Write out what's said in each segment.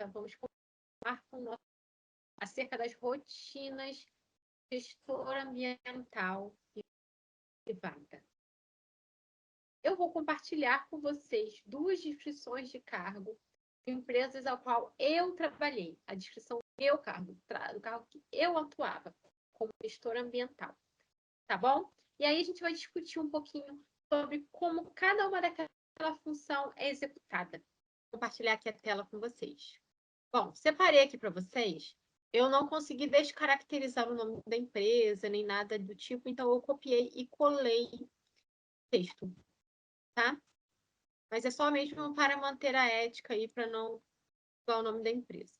vamos continuar com acerca das rotinas gestora ambiental e privada. Eu vou compartilhar com vocês 2 descrições de cargo de empresas ao qual eu trabalhei. A descrição do meu cargo, do cargo que eu atuava como gestora ambiental. Tá bom? E aí a gente vai discutir um pouquinho sobre como cada uma daquela função é executada. Vou compartilhar aqui a tela com vocês. Bom, separei aqui para vocês. Eu não consegui descaracterizar o nome da empresa, nem nada do tipo, então eu copiei e colei o texto, tá? Mas é só mesmo para manter a ética aí, para não usar o nome da empresa.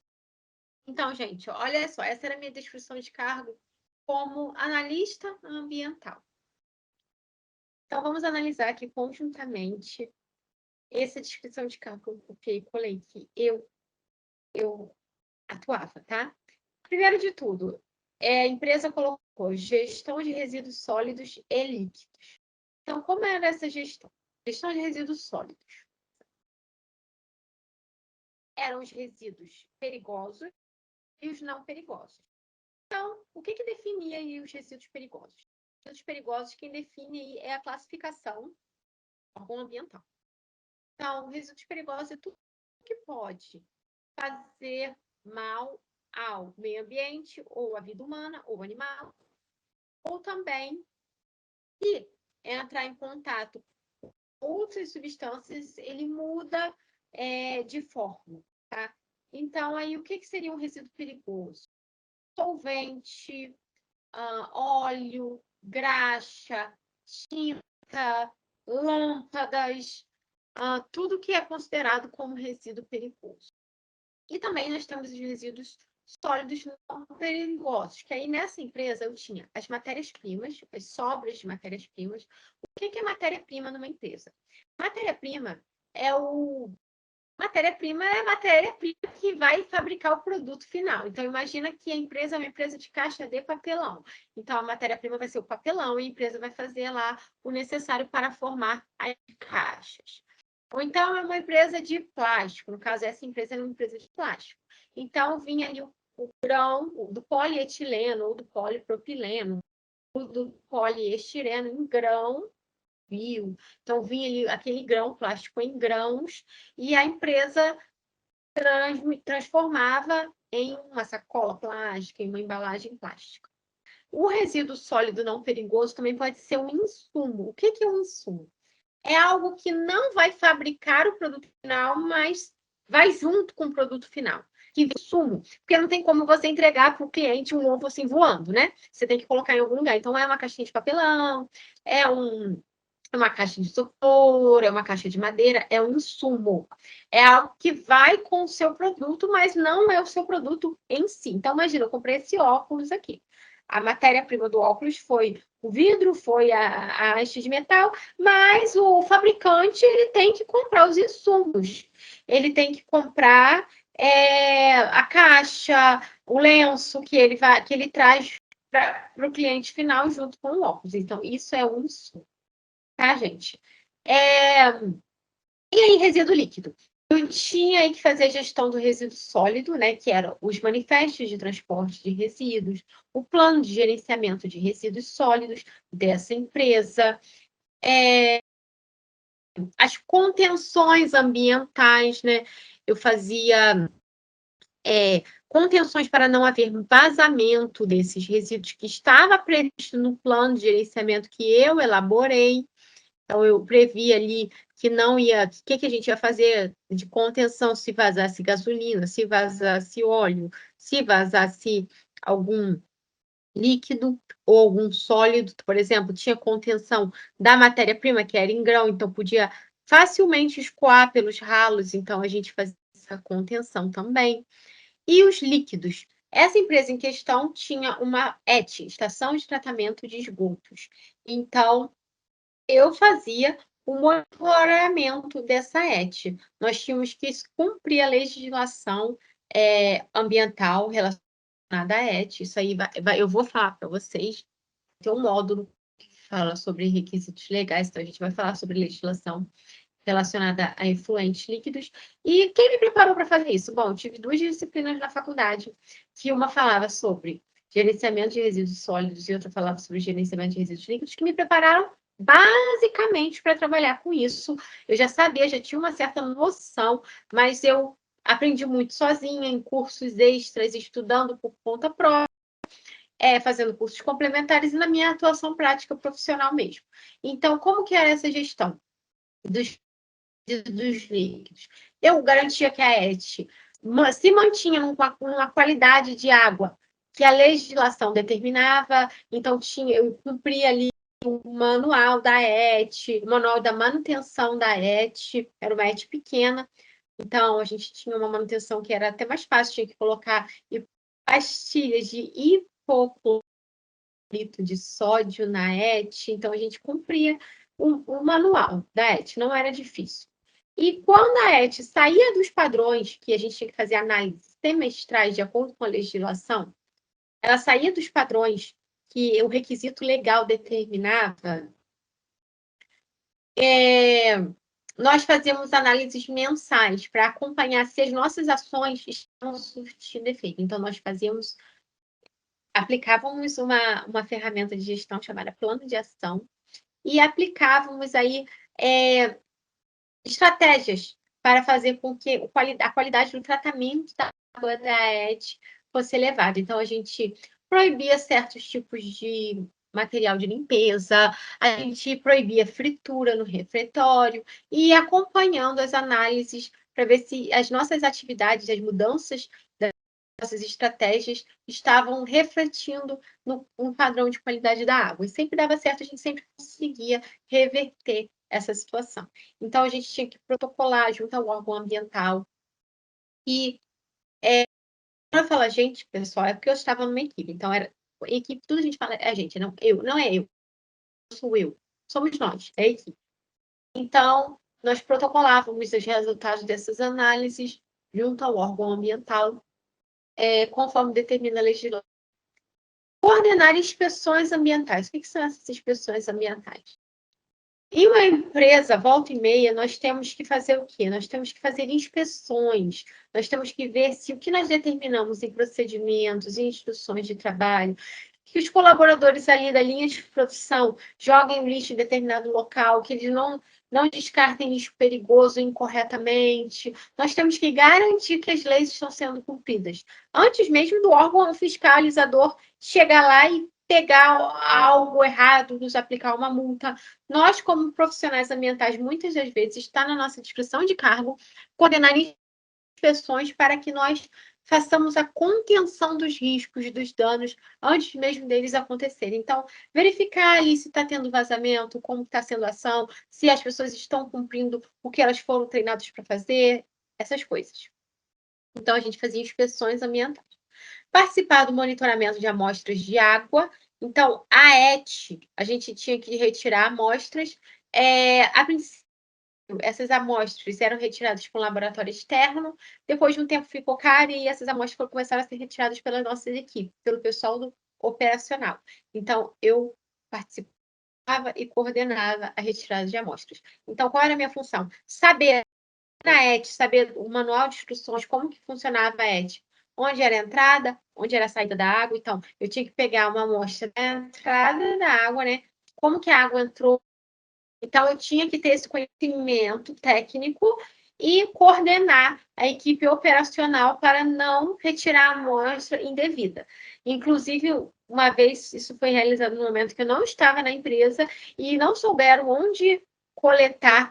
Então, gente, olha só, essa era a minha descrição de cargo como analista ambiental. Então, vamos analisar aqui conjuntamente essa descrição de cargo que eu copiei e colei, que eu atuava, tá? Primeiro de tudo, a empresa colocou gestão de resíduos sólidos e líquidos. Então, como era essa gestão? Gestão de resíduos sólidos. Eram os resíduos perigosos e os não perigosos. Então, o que definia aí os resíduos perigosos? Os resíduos perigosos, quem define aí é a classificação ambiental. Então, resíduos perigosos é tudo que pode fazer mal ao meio ambiente, ou à vida humana, ou animal, ou também se entrar em contato com outras substâncias, ele muda de forma, tá? Então, aí, o que seria um resíduo perigoso? Solvente, óleo, graxa, tinta, lâmpadas, tudo que é considerado como resíduo perigoso. E também nós temos os resíduos sólidos não perigosos, que aí nessa empresa eu tinha as matérias-primas, as sobras de matérias-primas. O que é matéria-prima numa empresa? Matéria-prima é a matéria-prima que vai fabricar o produto final. Então, imagina que a empresa é uma empresa de caixa de papelão. Então, a matéria-prima vai ser o papelão e a empresa vai fazer lá o necessário para formar as caixas. Ou então, é uma empresa de plástico. No caso, essa empresa é uma empresa de plástico. Então, vinha ali o grão do polietileno ou do polipropileno, do poliestireno em grão, bio. Então, vinha ali aquele grão plástico em grãos e a empresa transformava em uma sacola plástica, em uma embalagem plástica. O resíduo sólido não perigoso também pode ser um insumo. O que é um insumo? É algo que não vai fabricar o produto final, mas vai junto com o produto final. Que insumo, porque não tem como você entregar para o cliente um ovo assim voando, né? Você tem que colocar em algum lugar. Então, é uma caixinha de papelão, é uma caixa de isopor, é uma caixa de madeira, é um insumo. É algo que vai com o seu produto, mas não é o seu produto em si. Então, imagina, eu comprei esse óculos aqui. A matéria-prima do óculos foi o vidro, foi a haste de metal, mas o fabricante ele tem que comprar os insumos. Ele tem que comprar a caixa, o lenço que ele traz para o cliente final junto com o óculos. Então, isso é um insumo. Tá, gente? E aí, resíduo líquido? Eu tinha aí que fazer a gestão do resíduo sólido, né? Que eram os manifestos de transporte de resíduos, o plano de gerenciamento de resíduos sólidos dessa empresa, as contenções ambientais, né? Eu fazia contenções para não haver vazamento desses resíduos que estava previsto no plano de gerenciamento que eu elaborei. Então, eu previ ali que não ia... O que a gente ia fazer de contenção se vazasse gasolina, se vazasse óleo, se vazasse algum líquido ou algum sólido. Por exemplo, tinha contenção da matéria-prima, que era em grão, então podia facilmente escoar pelos ralos, então a gente fazia essa contenção também. E os líquidos? Essa empresa em questão tinha uma ET, Estação de Tratamento de Esgotos. Então, eu fazia o monitoramento dessa ET. Nós tínhamos que cumprir a legislação ambiental relacionada à ET. Isso aí eu vou falar para vocês. Tem um módulo que fala sobre requisitos legais, então a gente vai falar sobre legislação relacionada a efluentes líquidos. E quem me preparou para fazer isso? Bom, tive 2 disciplinas na faculdade, que uma falava sobre gerenciamento de resíduos sólidos e outra falava sobre gerenciamento de resíduos líquidos, que me prepararam basicamente para trabalhar com isso. Eu já sabia, já tinha uma certa noção, mas eu aprendi muito sozinha, em cursos extras, estudando por conta própria, fazendo cursos complementares e na minha atuação prática profissional mesmo. Então, como que era essa gestão dos líquidos? Eu garantia que a ET se mantinha numa qualidade de água que a legislação determinava, então eu cumpria ali o manual da ET, o manual da manutenção da ET, era uma ET pequena, então a gente tinha uma manutenção que era até mais fácil, tinha que colocar pastilhas de hipoclorito de sódio na ET, então a gente cumpria o manual da ET, não era difícil. E quando a ET saía dos padrões, que a gente tinha que fazer análises semestrais de acordo com a legislação, ela saía dos padrões que o requisito legal determinava, nós fazíamos análises mensais para acompanhar se as nossas ações estavam surtindo efeito. Então, nós aplicávamos uma ferramenta de gestão chamada plano de ação e aplicávamos aí estratégias para fazer com que a qualidade do tratamento da água da ET fosse elevada. Então, a gente proibia certos tipos de material de limpeza, a gente proibia fritura no refeitório e acompanhando as análises para ver se as nossas atividades, as mudanças das nossas estratégias estavam refletindo no padrão de qualidade da água. E sempre dava certo, a gente sempre conseguia reverter essa situação. Então, a gente tinha que protocolar junto ao órgão ambiental. E quando eu falo a gente, pessoal, é porque eu estava numa equipe. Então, era equipe, tudo a gente fala é a gente, não é eu, sou eu. Somos nós, é a equipe. Então, nós protocolávamos os resultados dessas análises junto ao órgão ambiental, conforme determina a legislação. Coordenar inspeções ambientais. O que são essas inspeções ambientais? Em uma empresa, volta e meia, nós temos que fazer o quê? Nós temos que fazer inspeções, nós temos que ver se o que nós determinamos em procedimentos, em instruções de trabalho, que os colaboradores ali da linha de produção joguem lixo em determinado local, que eles não descartem lixo perigoso incorretamente. Nós temos que garantir que as leis estão sendo cumpridas. Antes mesmo do órgão fiscalizador chegar lá e pegar algo errado, nos aplicar uma multa. Nós, como profissionais ambientais, muitas das vezes está na nossa descrição de cargo coordenar inspeções para que nós façamos a contenção dos riscos, dos danos, antes mesmo deles acontecerem. Então, verificar ali se está tendo vazamento, como está sendo a ação, se as pessoas estão cumprindo o que elas foram treinadas para fazer, essas coisas. Então, a gente fazia inspeções ambientais. Participar do monitoramento de amostras de água. Então, a ET, a gente tinha que retirar amostras. A princípio, essas amostras eram retiradas para um laboratório externo. Depois de um tempo ficou caro e essas amostras começaram a ser retiradas pelas nossas equipes, pelo pessoal do operacional. Então, eu participava e coordenava a retirada de amostras. Então, qual era a minha função? Saber na ET, saber o manual de instruções, como que funcionava a ET, onde era a entrada, onde era a saída da água. Então, eu tinha que pegar uma amostra da entrada da água, né? Como que a água entrou. Então, eu tinha que ter esse conhecimento técnico e coordenar a equipe operacional para não retirar a amostra indevida. Inclusive, uma vez, isso foi realizado no momento que eu não estava na empresa e não souberam onde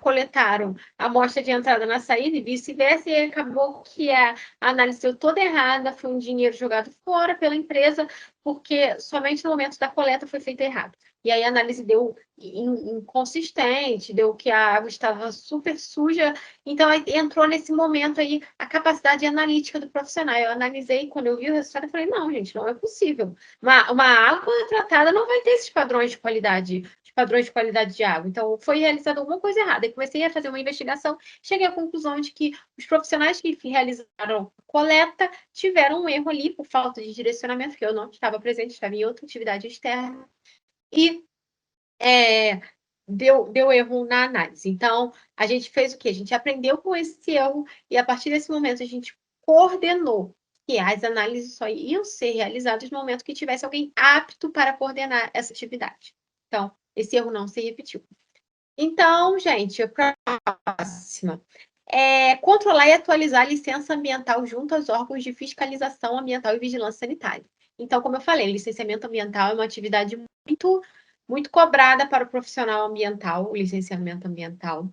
coletaram a amostra de entrada na saída e vice-versa, e acabou que a análise deu toda errada, foi um dinheiro jogado fora pela empresa, porque somente no momento da coleta foi feito errado. E aí a análise deu inconsistente, deu que a água estava super suja, então entrou nesse momento aí a capacidade analítica do profissional. Eu analisei, quando eu vi o resultado, eu falei, não, gente, não é possível. Uma água tratada não vai ter esses padrões de qualidade de água. Então, foi realizada alguma coisa errada. E comecei a fazer uma investigação, cheguei à conclusão de que os profissionais que realizaram a coleta tiveram um erro ali por falta de direcionamento, porque eu não estava presente, estava em outra atividade externa. E deu erro na análise. Então, a gente fez o quê? A gente aprendeu com esse erro e, a partir desse momento, a gente coordenou que as análises só iam ser realizadas no momento que tivesse alguém apto para coordenar essa atividade. Então, esse erro não se repetiu. Então, gente, a próxima. Controlar e atualizar a licença ambiental junto aos órgãos de fiscalização ambiental e vigilância sanitária. Então, como eu falei, licenciamento ambiental é uma atividade muito cobrada para o profissional ambiental, o licenciamento ambiental.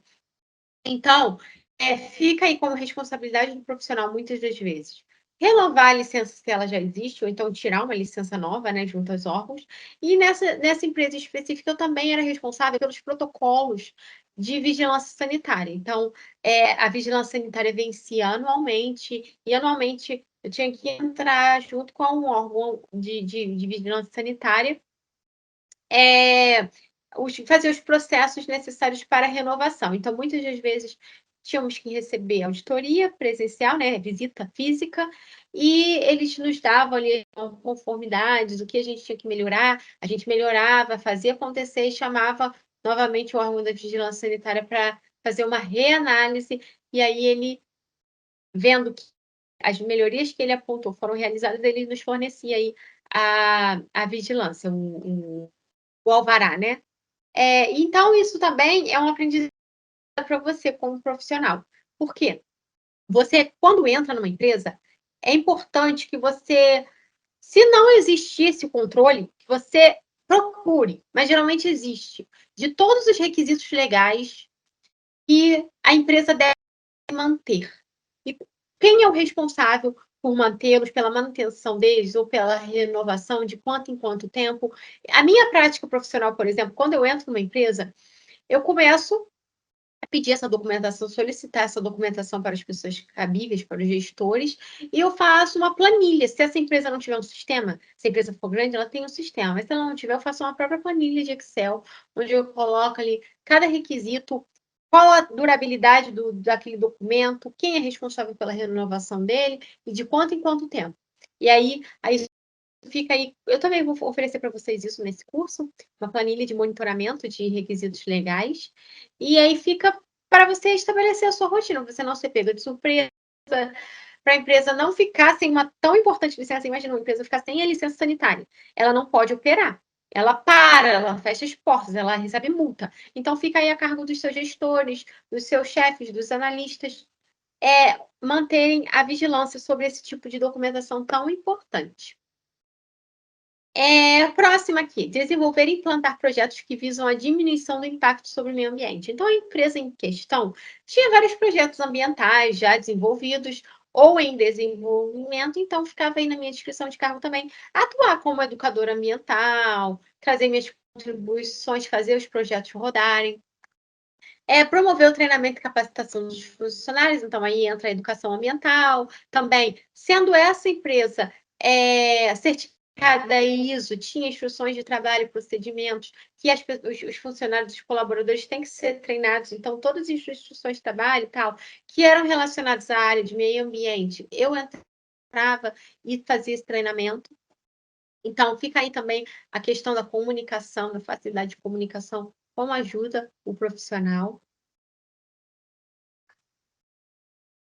Então, fica aí como responsabilidade do profissional, muitas das vezes, renovar a licença se ela já existe, ou então tirar uma licença nova, né, junto aos órgãos. E nessa empresa específica, eu também era responsável pelos protocolos de vigilância sanitária. Então, a vigilância sanitária vencia anualmente, e anualmente eu tinha que entrar junto com um órgão de vigilância sanitária, fazer os processos necessários para a renovação. Então, muitas das vezes, tínhamos que receber auditoria presencial, né, visita física, e eles nos davam ali conformidades, o que a gente tinha que melhorar, a gente melhorava, fazia acontecer e chamava novamente o órgão da vigilância sanitária para fazer uma reanálise, e aí ele, vendo que as melhorias que ele apontou foram realizadas, ele nos fornecia aí a vigilância, o alvará, né? Então, isso também é um aprendizado para você como profissional. Por quê? Você, quando entra numa empresa, é importante que você, se não existir esse controle, que você procure, mas geralmente existe, de todos os requisitos legais que a empresa deve manter. E quem é o responsável por mantê-los, pela manutenção deles ou pela renovação, de quanto em quanto tempo? A minha prática profissional, por exemplo, quando eu entro numa empresa, eu começo a pedir essa documentação, solicitar essa documentação para as pessoas cabíveis, para os gestores, e eu faço uma planilha. Se essa empresa não tiver um sistema, se a empresa for grande, ela tem um sistema, mas se ela não tiver, eu faço uma própria planilha de Excel, onde eu coloco ali cada requisito, qual a durabilidade daquele documento, quem é responsável pela renovação dele e de quanto em quanto tempo. E aí fica aí. Eu também vou oferecer para vocês isso nesse curso, uma planilha de monitoramento de requisitos legais. E aí fica para você estabelecer a sua rotina, você não ser pega de surpresa, para a empresa não ficar sem uma tão importante licença. Imagina uma empresa ficar sem a licença sanitária. Ela não pode operar. Ela para, ela fecha as portas, ela recebe multa. Então, fica aí a cargo dos seus gestores, dos seus chefes, dos analistas, manterem a vigilância sobre esse tipo de documentação tão importante. Próxima aqui, desenvolver e implantar projetos que visam a diminuição do impacto sobre o meio ambiente. Então, a empresa em questão tinha vários projetos ambientais já desenvolvidos ou em desenvolvimento, então ficava aí na minha descrição de cargo também atuar como educadora ambiental, trazer minhas contribuições, fazer os projetos rodarem. Promover o treinamento e capacitação dos funcionários, então aí entra a educação ambiental, também, sendo essa empresa certificada ISO, tinha instruções de trabalho e procedimentos, que os funcionários, os colaboradores têm que ser treinados, então todas as instruções de trabalho e tal, que eram relacionadas à área de meio ambiente, eu entrava e fazia esse treinamento. Então, fica aí também a questão da comunicação, da facilidade de comunicação, como ajuda o profissional.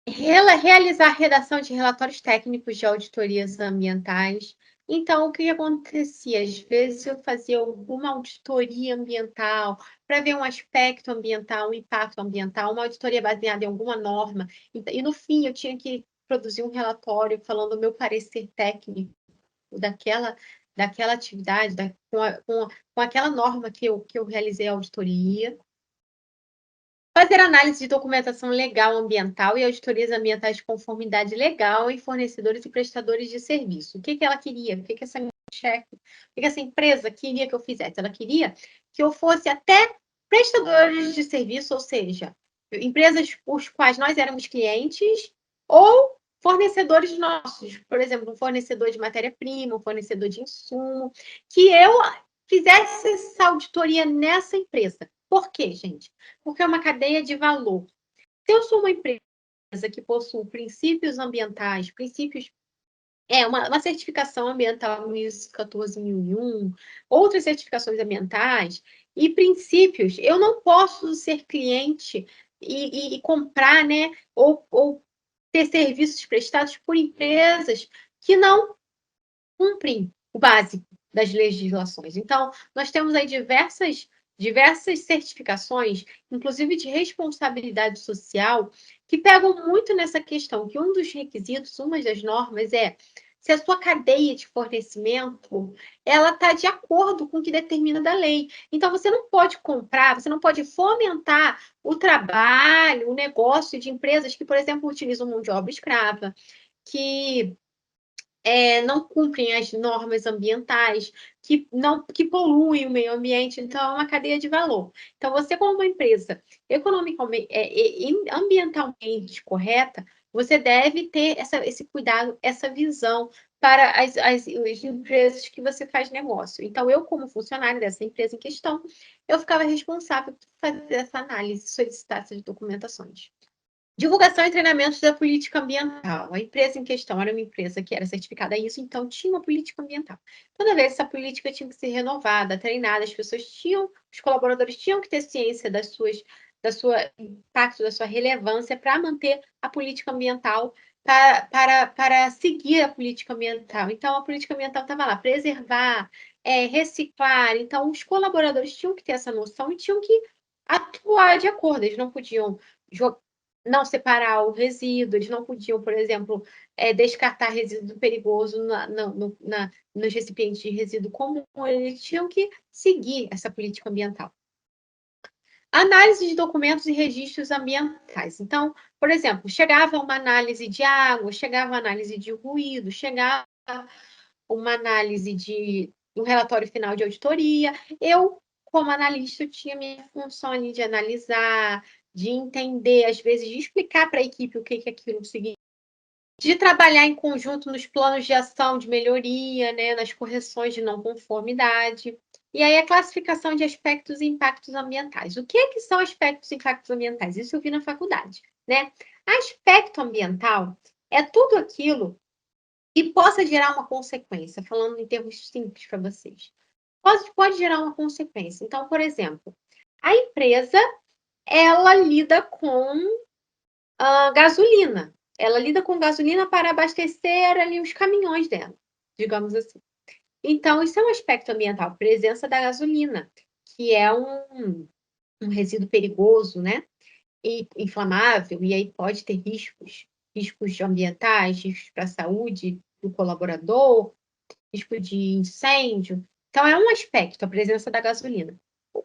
Realizar redação de relatórios técnicos de auditorias ambientais. Então, o que acontecia? Às vezes eu fazia alguma auditoria ambiental para ver um aspecto ambiental, um impacto ambiental, uma auditoria baseada em alguma norma, e no fim eu tinha que produzir um relatório falando o meu parecer técnico daquela atividade, com aquela norma que eu realizei a auditoria. Fazer análise de documentação legal ambiental e auditorias ambientais de conformidade legal em fornecedores e prestadores de serviço. O que ela queria? O que essa chefe, o que essa empresa queria que eu fizesse? Ela queria que eu fosse até prestadores de serviço, ou seja, empresas os quais nós éramos clientes ou fornecedores nossos, por exemplo, um fornecedor de matéria-prima, um fornecedor de insumo, que eu fizesse essa auditoria nessa empresa. Por quê, gente? Porque é uma cadeia de valor. Se eu sou uma empresa que possui princípios ambientais, uma certificação ambiental ISO 14001, outras certificações ambientais, E princípios, eu não posso ser cliente e comprar, né? Ou ter serviços prestados por empresas que não cumprem o básico das legislações. Então, nós temos aí diversas certificações, inclusive de responsabilidade social, que pegam muito nessa questão, que um dos requisitos, uma das normas é se a sua cadeia de fornecimento ela está de acordo com o que determina da lei. Então, você não pode comprar, você não pode fomentar o trabalho, o negócio de empresas que, por exemplo, utilizam mão de obra escrava, que não cumprem as normas ambientais, que poluem o meio ambiente, então é uma cadeia de valor. Então, você, como uma empresa economicamente, ambientalmente correta, você deve ter esse cuidado, essa visão para as empresas que você faz negócio. Então, eu, como funcionária dessa empresa em questão, eu ficava responsável por fazer essa análise, solicitar essas documentações. Divulgação e treinamentos da política ambiental. A empresa em questão era uma empresa que era certificada a isso, então tinha uma política ambiental. Toda vez essa política tinha que ser renovada, treinada, os colaboradores tinham que ter ciência da seu impacto, da sua relevância para manter a política ambiental, para seguir a política ambiental. Então, a política ambiental estava lá, preservar, reciclar. Então, os colaboradores tinham que ter essa noção e tinham que atuar de acordo. Eles não podiam não separar o resíduo, eles não podiam, por exemplo, descartar resíduo perigoso nos recipientes de resíduo comum, eles tinham que seguir essa política ambiental. Análise de documentos e registros ambientais. Então, por exemplo, chegava uma análise de água, chegava uma análise de ruído, chegava uma análise de um relatório final de auditoria. Eu, como analista, eu tinha minha função ali de analisar, de entender, às vezes, de explicar para a equipe o que aquilo significa, de trabalhar em conjunto nos planos de ação de melhoria, né, nas correções de não conformidade. E aí a classificação de aspectos e impactos ambientais. O que são aspectos e impactos ambientais? Isso eu vi na faculdade, né? Aspecto ambiental é tudo aquilo que possa gerar uma consequência, falando em termos simples para vocês. Pode gerar uma consequência. Então, por exemplo, a empresa ela lida com gasolina. Ela lida com gasolina para abastecer ali os caminhões dela, digamos assim. Então, isso é um aspecto ambiental, presença da gasolina, que é um resíduo perigoso, né? E inflamável, e aí pode ter riscos ambientais, riscos para a saúde do colaborador, risco de incêndio. Então, é um aspecto, a presença da gasolina.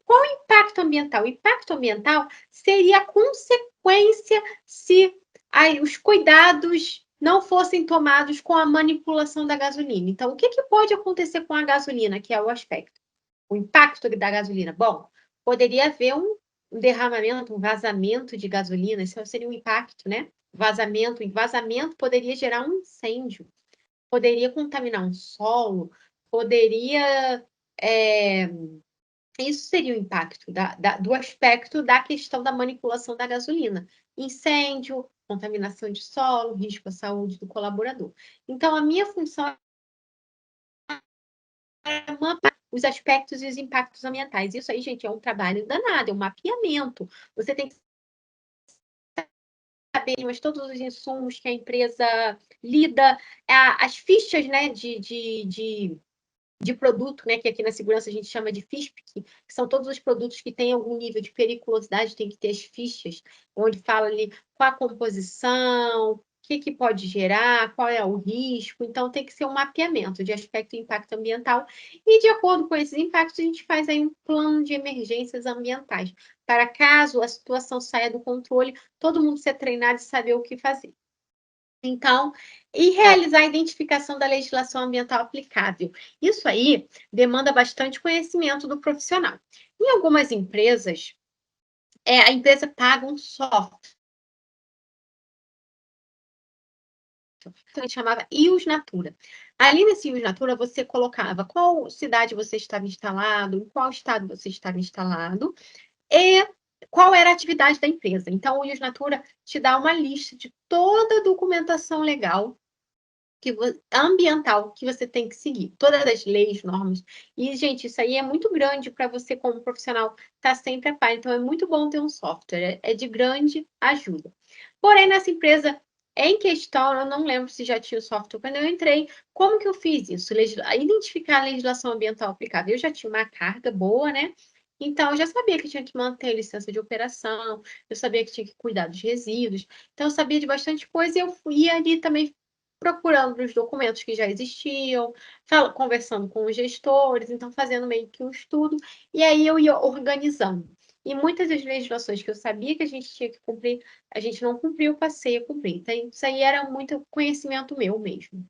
Qual o impacto ambiental? O impacto ambiental seria a consequência se os cuidados não fossem tomados com a manipulação da gasolina. Então, o que pode acontecer com a gasolina, que é o aspecto? O impacto da gasolina. Bom, poderia haver um derramamento, um vazamento de gasolina, isso seria um impacto, né? Vazamento poderia gerar um incêndio, poderia contaminar um solo, poderia. Isso seria o impacto do aspecto da questão da manipulação da gasolina. Incêndio, contaminação de solo, risco à saúde do colaborador. Então, a minha função é mapear os aspectos e os impactos ambientais. Isso aí, gente, é um trabalho danado, é um mapeamento. Você tem que saber mas todos os insumos que a empresa lida, as fichas, né, de produto, né, que aqui na segurança a gente chama de FISP, que são todos os produtos que têm algum nível de periculosidade, tem que ter as fichas, onde fala ali qual a composição, o que pode gerar, qual é o risco. Então, tem que ser um mapeamento de aspecto e impacto ambiental. E, de acordo com esses impactos, a gente faz aí um plano de emergências ambientais, para caso a situação saia do controle, todo mundo ser treinado e saber o que fazer. Então, e realizar a identificação da legislação ambiental aplicável. Isso aí demanda bastante conhecimento do profissional. Em algumas empresas, a empresa paga um software, que a gente chamava IUS Natura. Ali nesse IUS Natura, você colocava qual cidade você estava instalado, em qual estado você estava instalado, e qual era a atividade da empresa. Então, o IUS Natura te dá uma lista de toda a documentação legal ambiental que você tem que seguir, todas as leis, normas. E, gente, isso aí é muito grande para você, como profissional, estar sempre a par. Então, é muito bom ter um software, é de grande ajuda. Porém, nessa empresa em questão, eu não lembro se já tinha o software quando eu entrei. Como que eu fiz isso? Identificar a legislação ambiental aplicável. Eu já tinha uma carga boa, né? Então, eu já sabia que tinha que manter a licença de operação, eu sabia que tinha que cuidar dos resíduos, então eu sabia de bastante coisa e eu ia ali também procurando os documentos que já existiam, conversando com os gestores, então fazendo meio que um estudo, e aí eu ia organizando. E muitas das legislações que eu sabia que a gente tinha que cumprir, a gente não cumpriu, passei a cumprir. Então, isso aí era muito conhecimento meu mesmo.